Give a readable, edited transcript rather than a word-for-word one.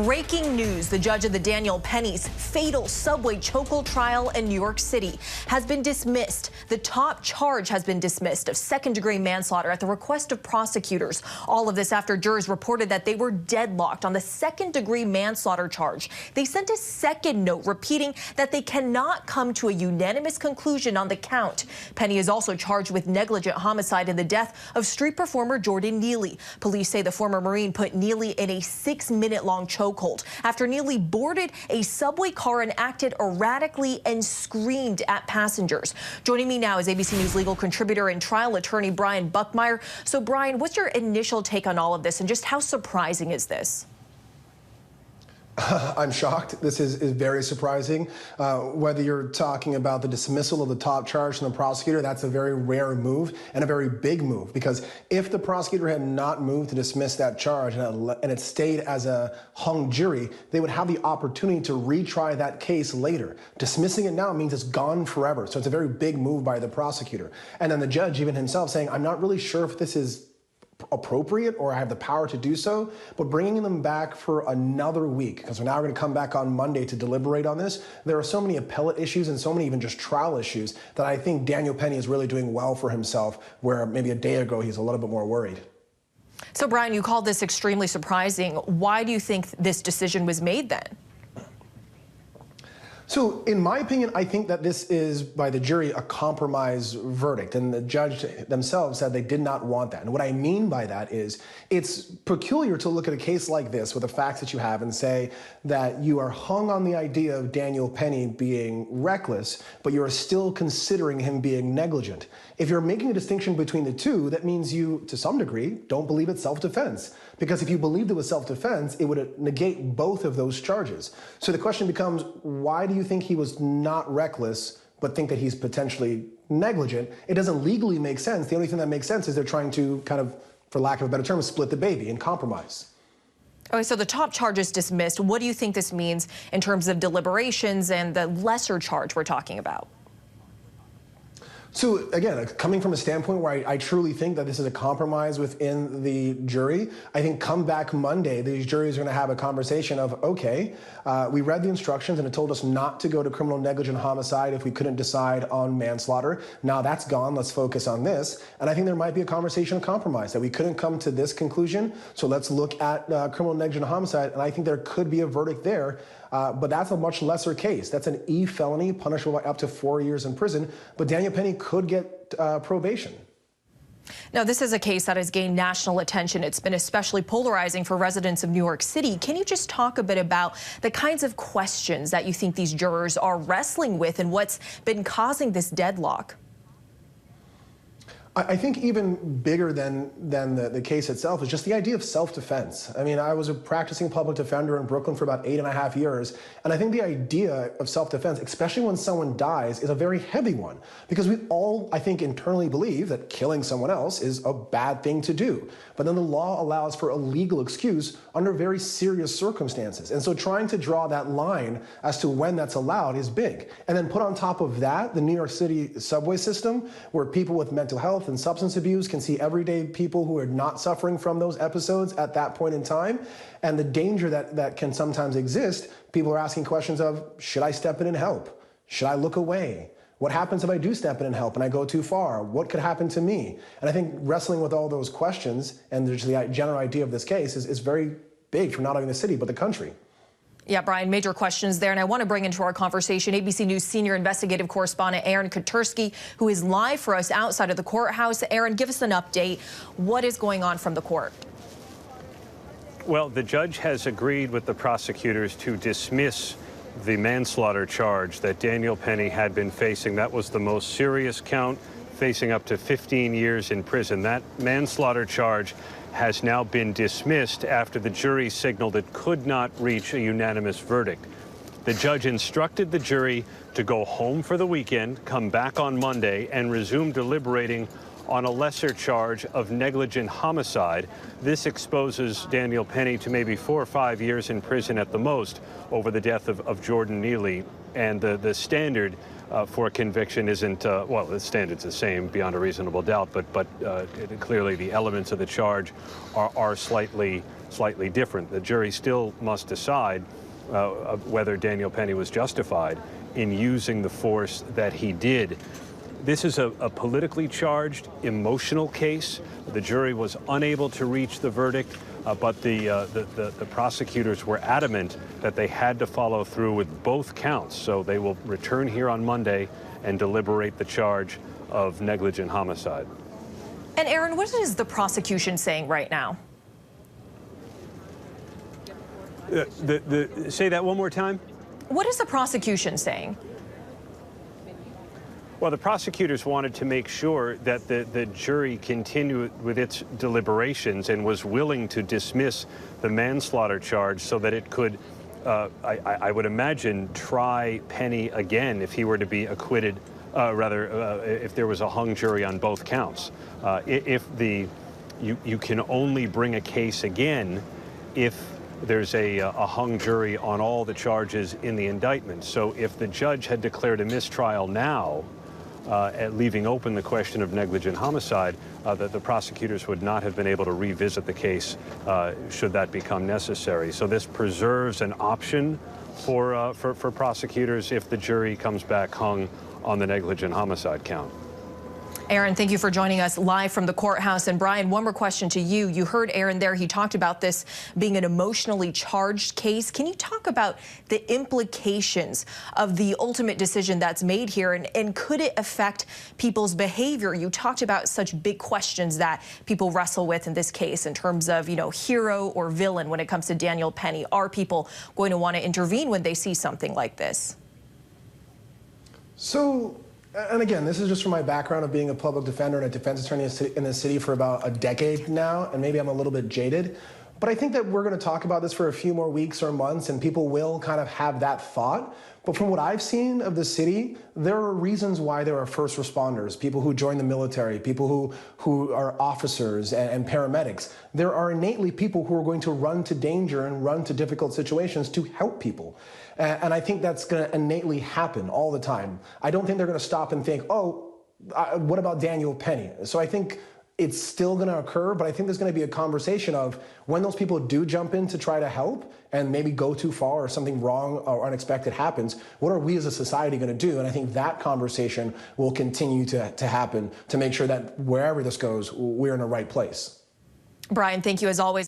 Breaking news, the judge of the Daniel Penny's fatal subway chokehold trial in New York City has been dismissed. The top charge has been dismissed of second-degree manslaughter at the request of prosecutors. All of this after jurors reported that they were deadlocked on the second-degree manslaughter charge. They sent a second note repeating that they cannot come to a unanimous conclusion on the count. Penny is also charged with negligent homicide in the death of street performer Jordan Neely. Police say the former Marine put Neely in a 6-minute-long chokehold after Neely boarded a subway car and acted erratically and screamed at passengers. Joining me now is ABC News legal contributor and trial attorney Brian Buckmeyer. So, Brian, what's your initial take on all of this, and just how surprising is this? I'm shocked. This is very surprising. Whether you're talking about the dismissal of the top charge from the prosecutor, that's a very rare move and a very big move, because if the prosecutor had not moved to dismiss that charge and it stayed as a hung jury, they would have the opportunity to retry that case later. Dismissing it now means it's gone forever. So it's a very big move by the prosecutor. And then the judge even himself saying, I'm not really sure if this is appropriate or I have the power to do so, but bringing them back for another week, because we're now going to come back on Monday to deliberate on this. There are so many appellate issues and so many even just trial issues that I think Daniel Penny is really doing well for himself, where maybe a day ago he's a little bit more worried. So, Brian, you called this extremely surprising. Why do you think this decision was made then? So, in my opinion, I think that this is, by the jury, a compromise verdict. And the judge themselves said they did not want that. And what I mean by that is it's peculiar to look at a case like this with the facts that you have and say that you are hung on the idea of Daniel Penny being reckless, but you are still considering him being negligent. If you're making a distinction between the two, that means you, to some degree, don't believe it's self-defense. Because if you believed it was self-defense, it would negate both of those charges. So the question becomes, why do you think he was not reckless, but think that he's potentially negligent? It doesn't legally make sense. The only thing that makes sense is they're trying to kind of, for lack of a better term, split the baby and compromise. Okay, so the top charge is dismissed. What do you think this means in terms of deliberations and the lesser charge we're talking about? So again, coming from a standpoint where I truly think that this is a compromise within the jury, I think come back Monday, these juries are going to have a conversation of, okay, we read the instructions and it told us not to go to criminal negligent homicide if we couldn't decide on manslaughter. Now that's gone, let's focus on this. And I think there might be a conversation of compromise, that we couldn't come to this conclusion, so let's look at criminal negligent homicide, and I think there could be a verdict there. But that's a much lesser case. That's an E felony, punishable by up to 4 years in prison. But Daniel Penny could get probation. Now, this is a case that has gained national attention. It's been especially polarizing for residents of New York City. Can you just talk a bit about the kinds of questions that you think these jurors are wrestling with and what's been causing this deadlock? I think even bigger than the case itself is just the idea of self-defense. I mean, I was a practicing public defender in Brooklyn for about 8.5 years, and I think the idea of self-defense, especially when someone dies, is a very heavy one, because we all, I think, internally believe that killing someone else is a bad thing to do. But then the law allows for a legal excuse under very serious circumstances. And so trying to draw that line as to when that's allowed is big. And then put on top of that the New York City subway system, where people with mental health and substance abuse can see everyday people who are not suffering from those episodes at that point in time. And the danger that can sometimes exist, people are asking questions of, should I step in and help? Should I look away? What happens if I do step in and help and I go too far? What could happen to me? And I think wrestling with all those questions and just the general idea of this case is very big for not only the city, but the country. Yeah, Brian, major questions there. And I want to bring into our conversation ABC News senior investigative correspondent Aaron Katersky, who is live for us outside of the courthouse. Aaron, give us an update. What is going on from the court? Well, the judge has agreed with the prosecutors to dismiss the manslaughter charge that Daniel Penny had been facing. That was the most serious count, facing up to 15 years in prison. That manslaughter charge has now been dismissed after the jury signaled it could not reach a unanimous verdict. The judge instructed the jury to go home for the weekend, come back on Monday, and resume deliberating on a lesser charge of negligent homicide. This exposes Daniel Penny to maybe 4 or 5 years in prison at the most over the death of Jordan Neely. And the standard for conviction isn't, well, the standard's the same beyond a reasonable doubt, but clearly the elements of the charge are slightly slightly different. The jury still must decide whether Daniel Penny was justified in using the force that he did. This is a politically charged, emotional case. The jury was unable to reach the verdict, but the prosecutors were adamant that they had to follow through with both counts. So they will return here on Monday and deliberate the charge of negligent homicide. And Aaron, what is the prosecution saying right now? Say that one more time. What is the prosecution saying? Well, the prosecutors wanted to make sure that the jury continued with its deliberations and was willing to dismiss the manslaughter charge so that it could, I would imagine, try Penny again if he were to be acquitted, if there was a hung jury on both counts. You can only bring a case again if there's a hung jury on all the charges in the indictment. So if the judge had declared a mistrial now, leaving open the question of negligent homicide, that the prosecutors would not have been able to revisit the case should that become necessary. So this preserves an option for prosecutors if the jury comes back hung on the negligent homicide count. Aaron, thank you for joining us live from the courthouse. And Brian, one more question to you. You heard Aaron there. He talked about this being an emotionally charged case. Can you talk about the implications of the ultimate decision that's made here? And could it affect people's behavior? You talked about such big questions that people wrestle with in this case in terms of, hero or villain when it comes to Daniel Penny. Are people going to want to intervene when they see something like this? So, and again, this is just from my background of being a public defender and a defense attorney in the city for about a decade now, and maybe I'm a little bit jaded. But I think that we're going to talk about this for a few more weeks or months, and people will kind of have that thought. But from what I've seen of the city, there are reasons why there are first responders, people who join the military, people who are officers and paramedics. There are innately people who are going to run to danger and run to difficult situations to help people. And I think that's going to innately happen all the time. I don't think they're going to stop and think, oh, what about Daniel Penny? So I think it's still going to occur, but I think there's going to be a conversation of when those people do jump in to try to help and maybe go too far or something wrong or unexpected happens, what are we as a society going to do? And I think that conversation will continue to happen to make sure that wherever this goes, we're in the right place. Brian, thank you as always.